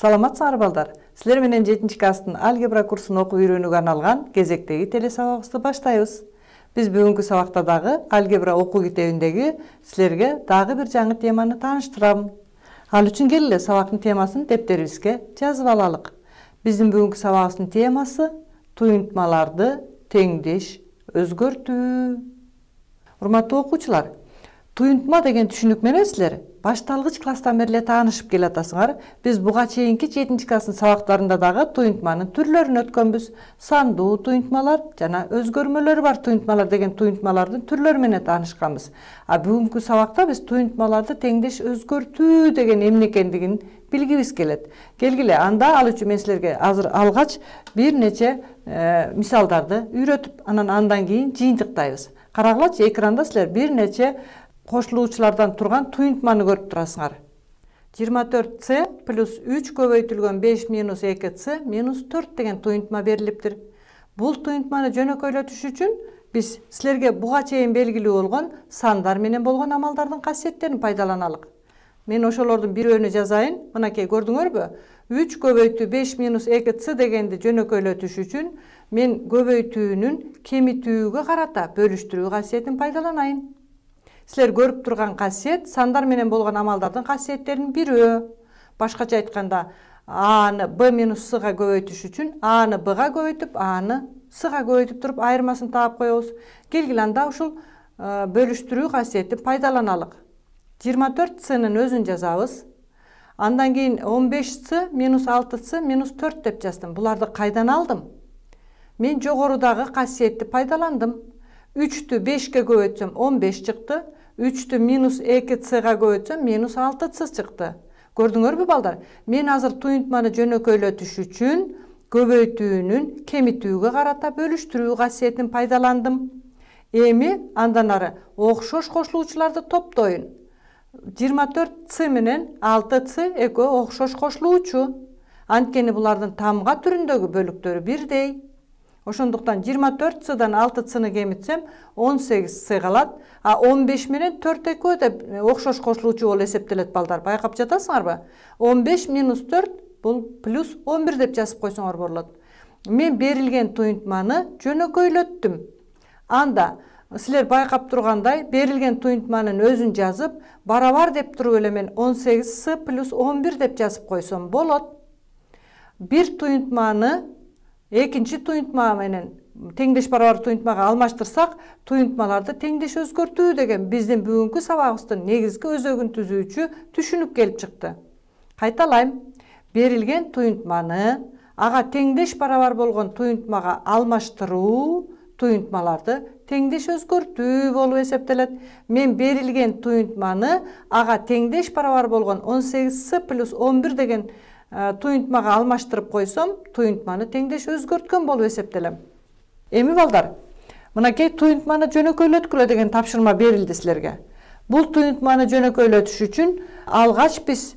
Саламатсыңар балдар. Силер менен 7 класстын алгебра курсун окуп үйрөнүүгө арналган кезектеги телесабагыбызды баштайбыз. Биз бүгүнкү сабакта дагы алгебра окуу китебиндеги силерге дагы бир жаңы теманы тааныштырам. Ал үчүн келе сабактын темасын дептерибизге жазып алалык. Биздин бүгүнкү сабагыбыздын темасы туюнтмаларды теңдеш өзгөртүү. Урматтуу окуучулар, туюнтма деген түшүнүк менен силер башталгыч класстан бери таанышып келатасыңар. Биз буга чейинки 7 класстын сабактарында дагы туюнтманын түрлөрүн өткөнбүз. Сандуу туюнтмалар жана өзгөрмөлөрү бар туюнтмалар деген туюнтмалардын түрлөрү менен таанышканбыз. А бүгүнкү сабакта биз туюнтмаларды теңдеш өзгөртүү деген эмне экендигин билгибиз келет. Келгиле, анда ал үчүн мен силерге азыр алгач бир нече мисалдарды үйрөтүп, андан кийин жыйынтыктайбыз. Карагылачы, экранда силер бир нече кошулуучулардан турган туюнтманы көрүп турасыңар. 24c плюс 3 көбөйтүлгөн 5 минус 2c минус 4 деген туюнтма берилиптир. Бул туюнтманы жөнөкөйлөтүш үчүн биз силерге буга чейин белгилүү болгон сандар менен болгон амалдардын касиеттерин пайдаланалык. Мен ошолордун бирөөнү жазайын. Мынакей, көрдүңөрбү? 3 көбөйтүү 5 минус 2c дегенди жөнөкөйлөтүш үчүн мен көбөйтүүнүн кемитүүгө карата бөлүштүрүү касиетин пайдаланайын. Силер көрүп турган касиет сандар менен болгон амалдардын касиеттеринин бирөө. Башкача айтканда, аны b минус c-га көбөйтүш үчүн аны b-га көбөйтүп, аны c-га көбөйтүп туруп айырмасын таап коебуз. Келгиле, анда ушул бөлүштүрүү касиетин пайдаланалык. 24c-нын өзүн жазабыз. Андан кийин 15c минус 6c минус 4 деп жаздым. Буларды кайдан алдым? Мен жогорудагы касиетти пайдаландым. 3-тү 5-ке көбөйтсөм 15 чыкты. 3-тү минус 2c-га көбөйтсөм минус 6c чыкты. Көрдүңөрбү балдар? Мен азыр туюнтманы жөнөкөйлөтүш үчүн көбөйтүүнүн кемитүүгө карата бөлүштүрүү касиетин пайдаландым. Эми андан ары окшош кошулуучуларды топтоюн. 24c менен 6c экөө окшош кошулуучу. Анткени булардын тамга түрүндөгү бөлүктөрү бирдей. Ошондуктан 24c-дан 6c-ны кемитсем 18c калат, а 15 менен 4 экөө деп окшош кошулуучу болуп эсептелет балдар. Байкап жатасыңарбы? 15 минус 4 бул плюс 11 деп жазып койсоңор болот. Мен берилген туюнтманы жөнөкөйлөттүм. Анда силер байкап тургандай берилген туюнтманын өзүн жазып, барабар деп туруп эле мен 18c плюс 11 деп жазып койсом болот. Бир туюнтманы экинчи туюнтма менен теңдеш барабар туюнтмага алмаштырсак, туюнтмаларды теңдеш өзгөртүү деген биздин бүгүнкү сабагыбыздын негизги өзөгүн түзүүчү түшүнүк келип чыкты. Кайталайм. Берилген туюнтманы ага теңдеш барабар болгон туюнтмага алмаштыруу туюнтмаларды теңдеш өзгөртүү болуп эсептелет. Мен берилген туюнтманы ага теңдеш барабар болгон 18c плюс 11 деген туюнтмага алмаштырып койсом, туюнтманы теңдеш өзгөрткөн болуп эсептелем. Эми балдар, мынакей туюнтманы жөнөкөйлөткүлө деген тапшырма берилди силерге. Бул туюнтманы жөнөкөйлөтүш үчүн алгач биз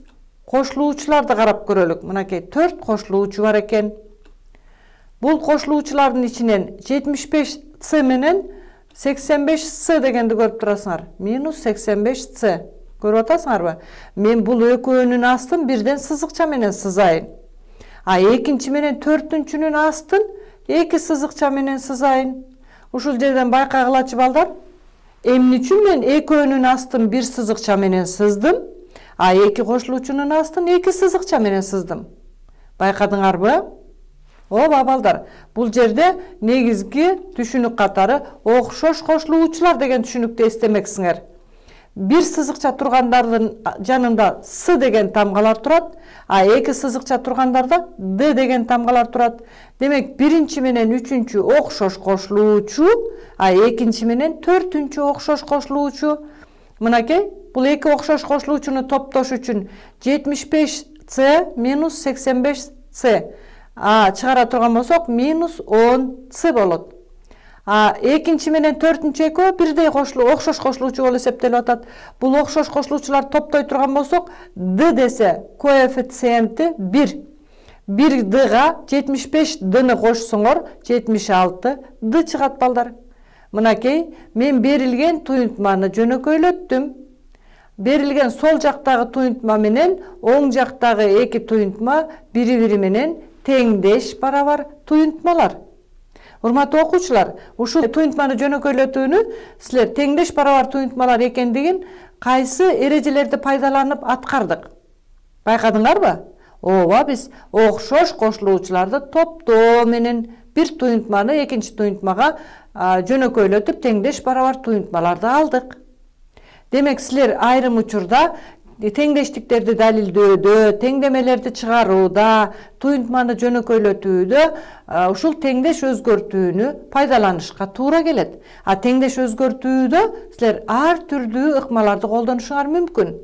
кошулуучуларды карап көрөлүк. Мынакей 4 кошулуучу бар экен. Бул кошулуучулардын ичинен 75c менен 85c дегенди көрүп турасыңар. Минус 85c. Көрүп атасыңарбы? Мен бул экөөнүн астын бирден сызыкча менен сызайын. А экинчи менен 4-түнчүнүн астын 2 сызыкча менен сызайын. Ушул жерден байкагылачы балдар. Эмне үчүн мен экөөнүн астын бир сызыкча менен сыздым, а 2 кошулуучунун астын 2 сызыкча менен сыздым. Байкадыңарбы? Ооба балдар, бул жерде негизги түшүнүк катары окшош кошулуучулар деген түшүнүктү эстемексиңер. Бир сызыкча тургандардын жанында с деген тамгалар турат, а 2 сызыкча тургандарда d деген тамгалар турат. Демек, биринчи менен 3-үнчү окшош кошулуучу, а экинчи менен 4-түнчү окшош кошулуучу. Мынакей, бул 2 окшош кошулуучуну топтош үчүн 75c минус 85c. Чыгара турган болсок, минус 10c болот. Экинчи менен 4-түнчү экөө бирдей окшош кошулуучу болуп эсептелип атат. Бул окшош кошулуучулар топтой турган болсок, d десе коэффициенти 1. 1 d-га 75 d-ны кошсоңор 76 d чыгат балдар. Мынакей, мен берилген туюнтманы жөнөкөйлөттүм. берилген сол жактагы туюнтма менен оң жактагы эки туюнтма бири-бири менен теңдеш барабар туюнтмалар. Урматтуу окуучулар, ушул туюнтманы жөнөкөйлөтүүнү силер теңдеш барабар туюнтмалар экендигин кайсы эрежелерди пайдаланып аткардык? Байкадыңарбы? Ооба, биз окшош кошулуучуларды топтоо менен бир туюнтманы экинчи туюнтмага жөнөкөйлөтүп теңдеш барабар туюнтмаларды алдык. Демек силер айрым учурда теңдештиктерди далилдөөдө, теңдемелерди чыгарууда, туюнтманы жөнөкөйлөтүүдө ушул теңдеш өзгөртүүнү пайдаланышка туура келет. Теңдеш өзгөртүүдө силер ар түрдүү ыкмаларды колдонушуңар мүмкүн.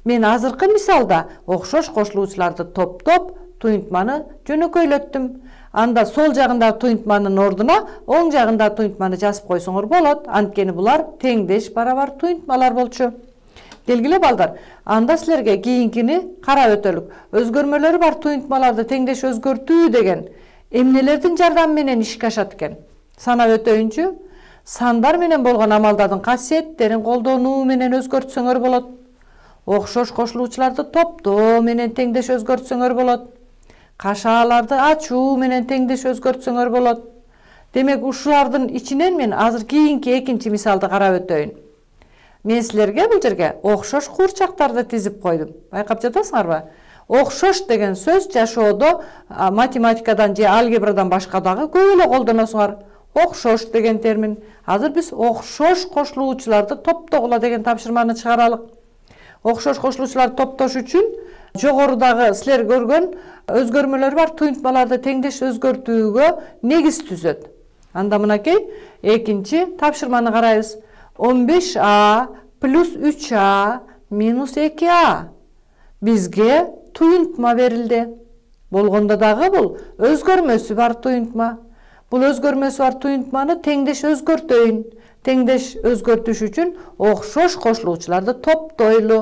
Мен азыркы мисалда окшош кошулуучуларды топтоп туюнтманы жөнөкөйлөттүм. Анда сол жагындагы туюнтманын ордуна оң жагындагы туюнтманы жазып койсоңор болот. Анткени булар теңдеш барабар туюнтмалар болчу. Келгиле балдар, анда силерге кийинкини карап өтөлүк. Өзгөрмөлөрү бар туюнтмаларды теңдеш өзгөртүү деген эмнелердин жардамы менен ишке ашат экен? Санап өтөйүнчү. Сандар менен болгон амалдардын касиеттерин колдонуу менен өзгөртсөңөр болот. Окшош кошулуучуларды топтоо менен теңдеш өзгөртсөңөр болот. Кашааларды ачуу менен теңдеш өзгөртсөңөр болот. Демек ушулардын ичинен мен азыр кийинки экинчи мисалды карап өтөйүн. Мен силерге бул жерге окшош куурчактарды тизип койдум. Байкап жатасыңарбы? Окшош деген сөз жашоодо математикадан же алгебрадан башка дагы көп эле колдоносуңар. Окшош деген термин. Азыр биз окшош кошулуучуларды топтогула деген тапшырманы чыгаралык. Окшош кошулуучуларды топтош үчүн жогорудагы силер көргөн өзгөрмөлөр бар туюнтмаларды теңдеш өзгөртүүгө негиз түзөт. Анда мынакей экинчи тапшырманы карайбыз. 15а плюс 3а минус 2а. Бизге туюнтма берилди. Болгондо дагы бул өзгөрмөсү бар туюнтма. Бул өзгөрмөсү бар туюнтманы теңдеш өзгөртөйүн. Теңдеш өзгөртүш үчүн окшош кошулуучуларды топтойлу.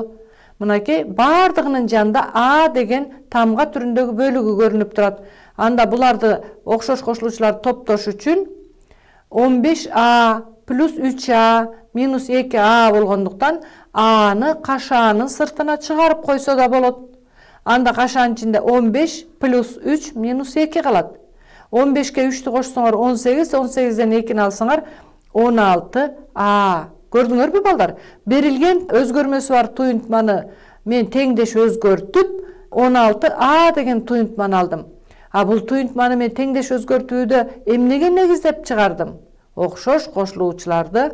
Мынакей бардыгынын жанында А деген тамга түрүндөгү бөлүгү көрүнүп турат. Анда буларды окшош кошулуучуларды топтош үчүн 15а плюс 3а минус 2а болгондуктан Аны кашаанын сыртына чыгарып койсо да болот. Анда кашаанын ичинде 15 плюс 3 минус 2 калат. 15ке 3'tü кошсоңор 18, 18ден 2'ni алсаңар 16а. Көрдүңөрбү балдар? Берилген өзгөрмөсү бар туюнтманы мен теңдеш өзгөртүп 16а деген туюнтманы алдым. Бул туюнтманы мен теңдеш өзгөртүүдө эмнеге негиздеп чыгардым? Окшош кошулуучуларды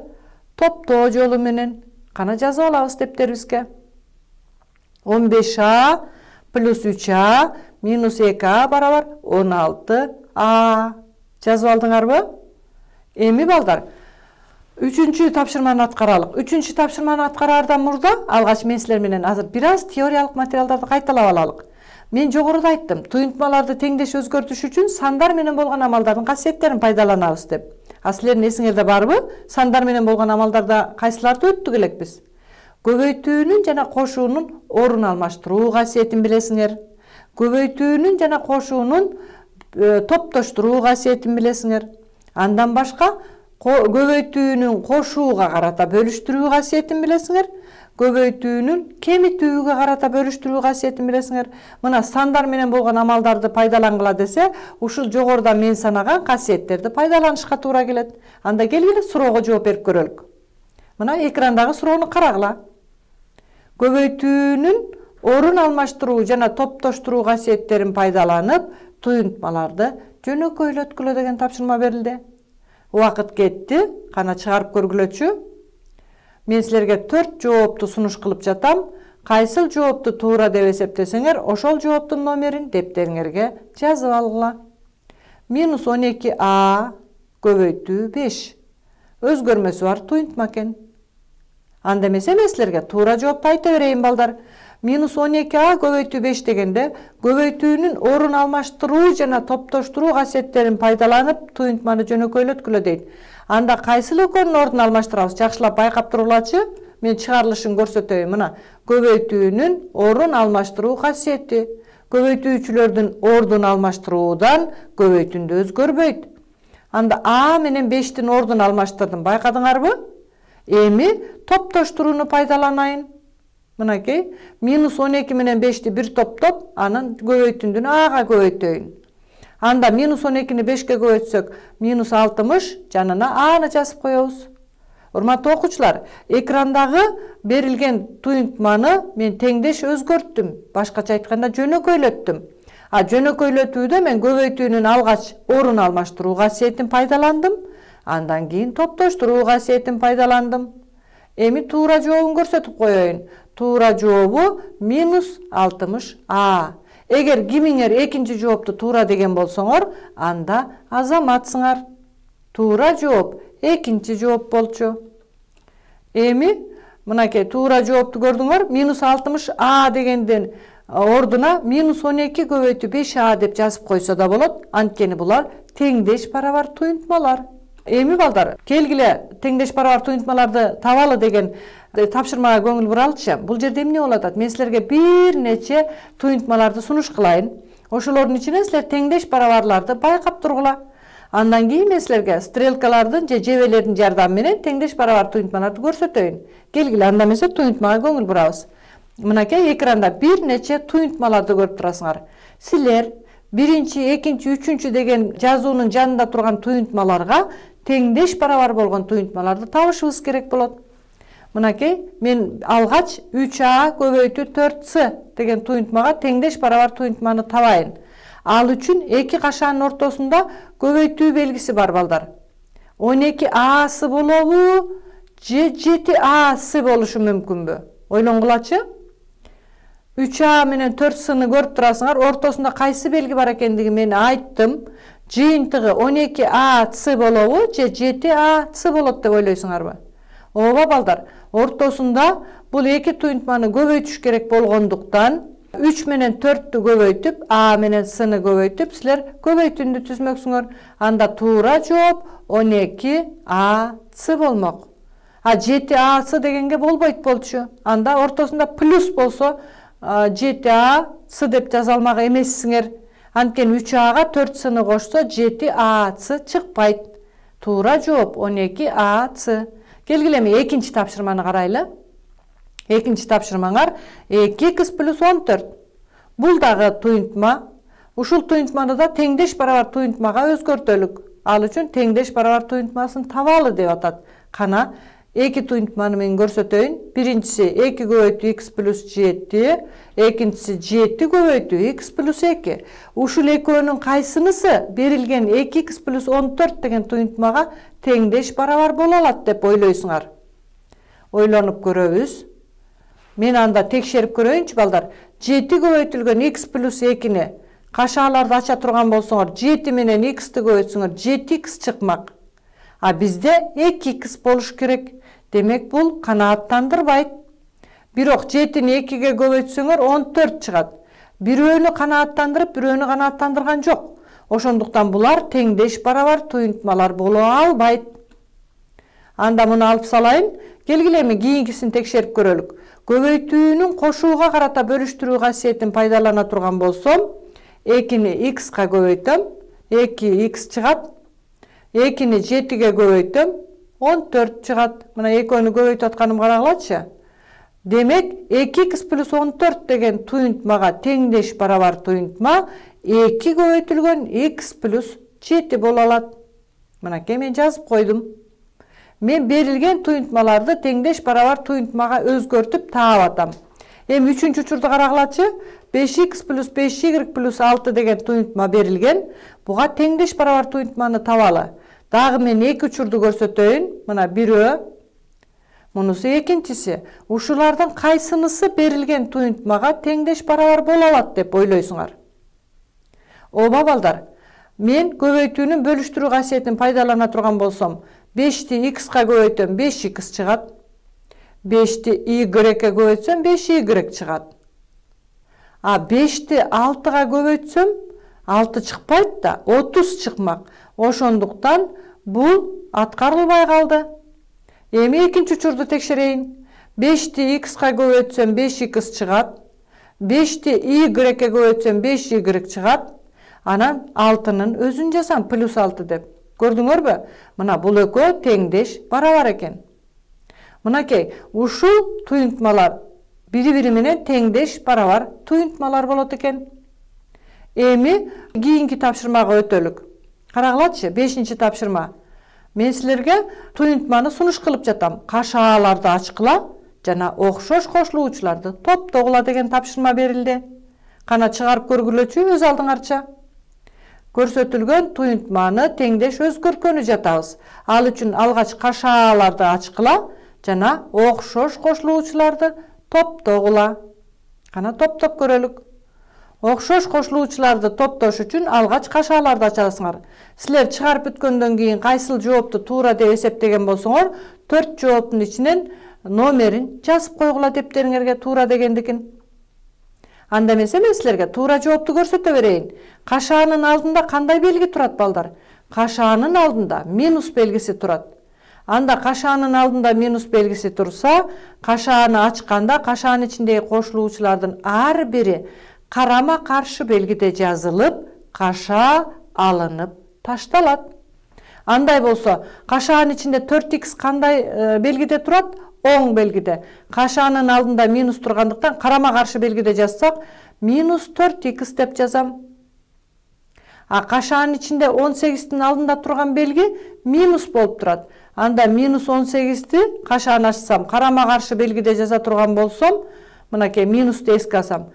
топтоо жолу менен. Кана жазып алабыз дептерибизге. 15а плюс 3а минус 2а барабар 16а. Жазып алдыңарбы? Эми балдар, үчүнчү тапшырманы аткаралык. Үчүнчү тапшырманы аткараардан мурда алгач мен силер менен азыр бир аз теориялык материалдарды кайталап алалык. Мен жогоруда айттым, туюнтмаларды теңдеш өзгөртүш үчүн сандар менен болгон амалдардын касиеттерин пайдаланабыз деп. Силердин эсиңерде барбы? Сандар менен болгон амалдарда кайсыларды өттүк элекпиз? Көбөйтүүнүн жана кошуунун орун алмаштыруу касиетин билесиңер. Көбөйтүүнүн жана кошуунун топтоштуруу касиетин билесиңер. Андан башка көбөйтүүнүн кошууга карата бөлүштүрүү касиетин билесиңер. Көбөйтүүнүн кемитүүгө карата бөлүштүрүү касиетин билесиңер. Мына сандар менен болгон амалдарды пайдалангыла десе, ушул жогоруда мен санаган касиеттерди пайдаланышка туура келет. Анда келгиле суроого жооп берип көрөлүк. Мына экрандагы суроону карагыла. Көбөйтүүнүн орун алмаштыруу жана топтоштуруу касиеттерин пайдаланып, туюнтмаларды жөнөкөйлөткүлө деген тапшырма берилди. Убакыт кетти, кана чыгарып көргүлөчү. Мен силерге 4 жоопту сунуш кылып жатам. Кайсыл жоопту туура деп эсептесеңер, ошол жооптун номерин дептериңерге жазып алгыла. Минус 12а көбөйтүү 5. Өзгөрмөсү бар туюнтма экен. Анда эмесе мен силерге туура жоопту айта берейин балдар. Минус 12а көбөйтүү 5 дегенде көбөйтүүнүн орун алмаштыруу жана топтоштуруу касиеттерин пайдаланып туюнтманы жөнөкөйлөткүлө дейт. Анда кайсыл экөөнүн ордун алмаштырабыз? Жакшылап байкап тургулачы. Мен чыгарылышын көрсөтөйүн. Мына көбөйтүүнүн орун алмаштыруу касиети. Көбөйтүүчүлөрдүн ордун алмаштыруудан көбөйтүндө өзгөрбөйт. Анда А менен 5'тин ордун алмаштырдым. Байкадыңарбы? Эми топтоштурууну пайдаланайын. Мынакей -12 менен 5'ti bir топтоп, анан көбөйтүндүнү ага көбөйтөйүн. Анда -12'ni 5'ke көбөйтсөк, -60 жанына аны жазып коебуз. Урматтуу окуучулар, экрандагы берилген туюнтманы мен теңдеш өзгөрттүм. Башкача айтканда жөнөкөйлөттүм. Жөнөкөйлөтүүдө мен көбөйтүүнүн алгач орун алмаштыруу касиетин пайдаландым. Андан кийин топтоштуруу касиетин пайдаландым. Эми туура жообун көрсөтүп коеюн. Туура жообу -60А. Эгер кимиңер экинчи жоопту туура деген болсоңор, анда азаматсыңар. Туура жооп экинчи жооп болчу. Эми мынакей туура жоопту көрдүңөр, -60А дегенден ордуна -12 көбөйтүү 5А деп жазып койсо да болот. Анткени булар теңдеш барабар туюнтмалар. Эми балдар, келгиле теңдеш барабар туюнтмаларды табалы деген тапшырмага көңүл буралычы. Бул жерде эмне болуп атат? Мен силерге бир нече туюнтмаларды сунуш кылайын. Ошолордун ичинен силер теңдеш барабарларды байкап тургула. Андан кийин мен силерге стрелкалардын же жебелердин жардамы менен теңдеш барабар туюнтмаларды көрсөтөйүн. Келгиле анда эмесе туюнтмага көңүл бурабыз. Мынакей экранда бир нече туюнтмаларды көрүп турасыңар. Силер биринчи, экинчи, үчүнчү деген жазуунун жанында турган туюнтмаларга теңдеш барабар болгон туюнтмаларды табышыбыз керек болот. Мынакей мен алгач 3А көбөйтүү 4С деген туюнтмага теңдеш барабар туюнтманы табайын. Ал үчүн эки кашанын ортосунда көбөйтүү белгиси бар балдар. 12Асы болобу же 7Асы болушу мүмкүнбү? Ойлонгулачы. 3А менен 4Сны көрүп турасыңар, ортосунда кайсы белги бар экендиги мен айттым. Жыйынтыгы 12Асы болобу же 7Асы болот деп ойлойсуңарбы? Ооба балдар, ортосунда бул эки туюнтманы көбөйтүш керек болгондуктан 3 менен 4'tү көбөйтүп, А менен Сны көбөйтүп, силер көбөйтүүнү түзмөксүңөр. Анда туура жооп 12Асы болмок. 7Асы дегенге болбойт болчу. Анда ортосунда плюс болсо 7Асы деп жаза алмак эмессиңер. Анткени 3Ага 4Сны кошсо 7Асы чыкпайт. Туура жооп 12Асы. Келгиле эми экинчи тапшырманы карайлы. Экинчи тапшырмаңар 2х плюс 14. Бул дагы туюнтма. Ушул туюнтманы да теңдеш барабар туюнтмага өзгөртөлүк. Ал үчүн теңдеш барабар туюнтмасын табалы деп атат. Кана эки туюнтманы мен көрсөтөйүн. Биринчиси 2 көбөйтүү х плюс 7, экинчиси 7 көбөйтүү х плюс 2. Ушул экөөнүн кайсынысы берилген 2х плюс 14 деген туюнтмага теңдеш барабар боло алат деп ойлойсуңар? Ойлонуп көрөбүз. Мен анда текшерип көрөйүнчү балдар. 7 көбөйтүлгөн х плюс 2-ни кашааларды ача турган болсоңор, 7 менен x'ти көбөйтсөңөр 7х чыкмак. Бизде 2х болуш керек. Демек бул канааттандырбайт. Бирок 7-ни 2-ге көбөйтсөңөр 14 чыгат. Бирөөнү канааттандырып, бирөөнү канааттандырган жок. Ошондуктан булар теңдеш барабар туюнтмалар боло албайт. Анда муну алып салайын. Келгиле эми кийинкисин текшерип көрөлүк. Көбөйтүүнүн кошууга карата бөлүштүрүү касиетин пайдалана турган болсом, 2-ни x'ка көбөйтөм, 2х чыгат. 2-ни 7-ге көбөйтөм, 14 чыгат. Мына экөөнү көбөйтүп атканым карагылачы. Демек 2х плюс 14 деген туюнтмага теңдеш барабар туюнтма 2 көбөйтүлгөн х плюс 7 боло алат. Мынакей мен жазып койдум. Мен берилген туюнтмаларды теңдеш барабар туюнтмага өзгөртүп таап атам. Эми үчүнчү учурду карагылачы. 5х плюс 5y плюс 6 деген туюнтма берилген. Буга теңдеш барабар туюнтманы табалы. Дагы мен эки учурду көрсөтөйүн. Мына бирөө, мунусу экинчиси. Ушулардын кайсынысы берилген туюнтмага теңдеш барабар боло алат деп ойлойсуңар? Ооба балдар. Мен көбөйтүүнүн бөлүштүрүү касиетин пайдалана турган болсом, 5'ти x'ка көбөйтөм, 5х чыгат. 5'ти y-ге көбөйтсөм, 5y чыгат. 5'ти 6-га көбөйтсөм, 6 чыкпайт да, 30 чыкмак. Ошондуктан бул аткарылбай калды. Эми экинчи учурду текшерейин. 5'ти x'ка көбөйтсөм, 5х чыгат. 5'ти y-ге көбөйтсөм, 5y чыгат. Анан 6-нын өзүн жазам, плюс 6 деп. Көрдүңөрбү? Мына бул экөө теңдеш барабар экен. Мынакей, ушул туюнтмалар бири-бири менен теңдеш барабар туюнтмалар болот экен. Эми кийинки тапшырмага өтөлүк. Карагылачы, 5-чи тапшырма. Мен силерге туюнтманы сунуш кылып жатам. Кашааларды ачкыла жана окшош кошулуучуларды топтогула деген тапшырма берилди. Кана чыгарып көргүлөчү өз алдыңарча. Көрсөтүлгөн туюнтманы теңдеш өзгөрткөнү жатабыз. Ал үчүн алгач кашааларды ачкыла жана окшош кошулуучуларды топтогула. Кана топтоп көрөлүк. Окшош кошулуучуларды топтош үчүн алгач кашааларды ачасыңар. Силер чыгарып бүткөндөн кийин кайсыл жоопту туура деп эсептеген болсоңор, 4 жооптун ичинен номерин жазып койгула дептериңерге туура дегендикин. Анда эмесе мен силерге туура жоопту көрсөтө берейин. Кашаанын алдында кандай белги турат балдар? Кашаанын алдында минус белгиси турат. Анда кашаанын алдында минус белгиси турса, кашааны ачканда кашаанын ичиндеги кошулуучулардын ар бири карама каршы белгиде жазылып, кашаа алынып ташталат. Андай болсо, кашаанын ичинде 4х кандай белгиде турат? Оң белгиде. Кашаанын алдында минус тургандыктан карама каршы белгиде жазсак, минус 4х деп жазам. А кашаанын ичинде 18-тин алдында турган белги минус болуп турат. Анда минус 18-ти кашааны ачсам, карама каршы белгиде жаза турган болсом, мынакей минусту эске алсам.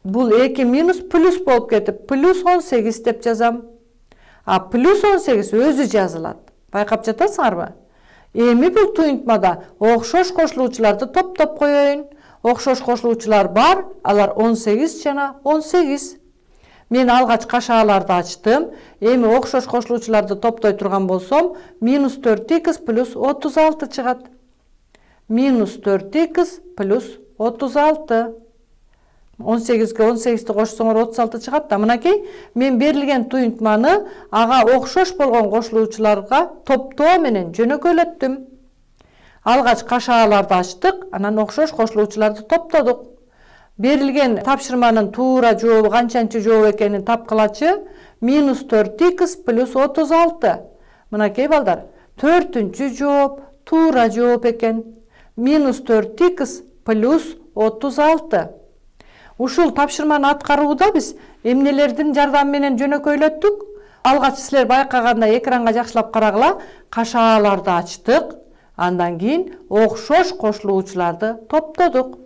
Бул 2 минус плюс болуп кетип, плюс 18 деп жазам. А плюс 18 өзү жазылат. Байкап жатасыңарбы? Эми бул туюнтмада окшош кошулуучуларды топтоп коеюн. Окшош кошулуучулар бар, алар 18 жана 18. Мен алгач кашааларды ачтым. Эми окшош кошулуучуларды топтой турган болсом, минус 4х плюс 36 чыгат. Минус 4х плюс 36. 18-ге 18-ти кошсоңор 36 чыгат да. Мынакей мен берилген туюнтманы ага окшош болгон кошулуучуларга топтоо менен жөнөкөйлөттүм. Алгач кашааларды ачтык, анан окшош кошулуучуларды топтодук. Берилген тапшырманын туура жообу канчанчы жооп экенин тапкылачы? Минус 4х плюс 36. Мынакей балдар, 4-үнчү жооп туура жооп экен. Минус 4х плюс 36. Ушул тапшырманы аткарууда биз эмнелердин жардамы менен жөнөкөйлөттүк? Алгач силер байкагандай экранга жакшылап карагыла, кашааларды ачтык, андан кийин окшош кошулуучуларды топтодук.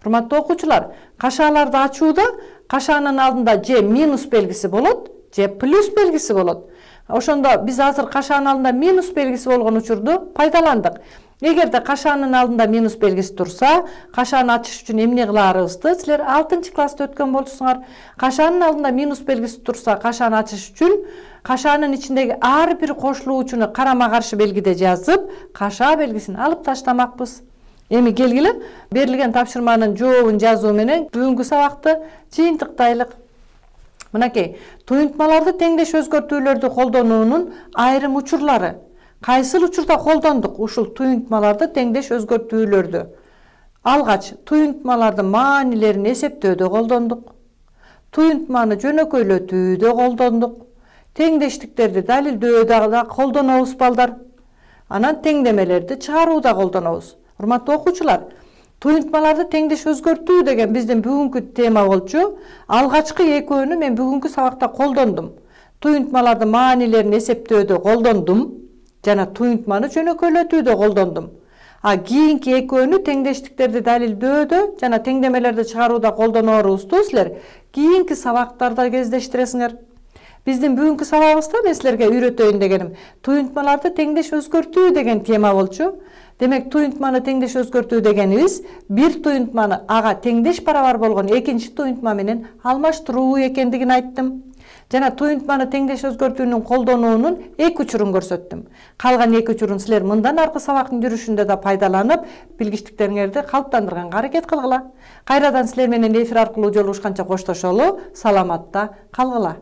Урматтуу окуучулар, кашааларды ачууда кашаанын алдында же минус белгиси болот, же плюс белгиси болот. Ошондо биз азыр кашаанын алдында минус белгиси болгон учурду пайдаландык. Эгерде кашаанын алдында минус белгиси турса, кашааны ачыш үчүн эмне кылаарыбызды силер 6-класста өткөн болчусуңар. Кашаанын алдында минус белгиси турса, кашааны ачыш үчүн кашаанын ичиндеги ар бир кошулуучуну карама каршы белгиде жазып, кашаа белгисин алып таштамакпыз. Эми келгиле, берилген тапшырманын жообун жазуу менен бүгүнкү сабакты жыйынтыктайлык. Мынакей, туюнтмаларды теңдеш өзгөртүүлөрдү колдонуунун айрым учурлары. Кайсыл учурда колдондук ушул туюнтмаларды теңдеш өзгөртүүлөрдү? Алгач туюнтмалардын маанилерин эсептөөдө колдондук. Туюнтманы жөнөкөйлөтүүдө колдондук. Теңдештиктерди далилдөөдө да колдонобуз балдар. Анан теңдемелерди чыгарууда колдонобуз. Урматтуу окуучулар, туюнтмаларды теңдеш өзгөртүү деген биздин бүгүнкү тема болчу. Алгачкы экөөнү мен бүгүнкү сабакта колдондум. Туюнтмалардын маанилерин эсептөөдө колдондум жана туюнтманы жөнөкөйлөтүүдө колдондум. А кийинки экөөнү теңдештиктерди далилдөөдө жана теңдемелерди чыгарууда колдонорубузду силер кийинки сабактарда кездештиресиңер. Биздин бүгүнкү сабагыбызда мен силерге үйрөтөйүн дегеним туюнтмаларды теңдеш өзгөртүү деген тема болчу. Демек, туюнтманы теңдеш өзгөртүү дегенибиз бир туюнтманы ага теңдеш барабар болгон экинчи туюнтма менен алмаштыруу экендигин айттым. Жана туюнтманы теңдеш өзгөртүүнүн колдонуунун эки учурун көрсөттүм. Калган эки учурун силер мындан аркы сабактын жүрүшүндө да пайдаланып, билгичтиктериңерди калыптандырганга аракет кылгыла. Кайрадан силер менен эфир аркылуу жолугушканча коштошолу, саламатта калгыла.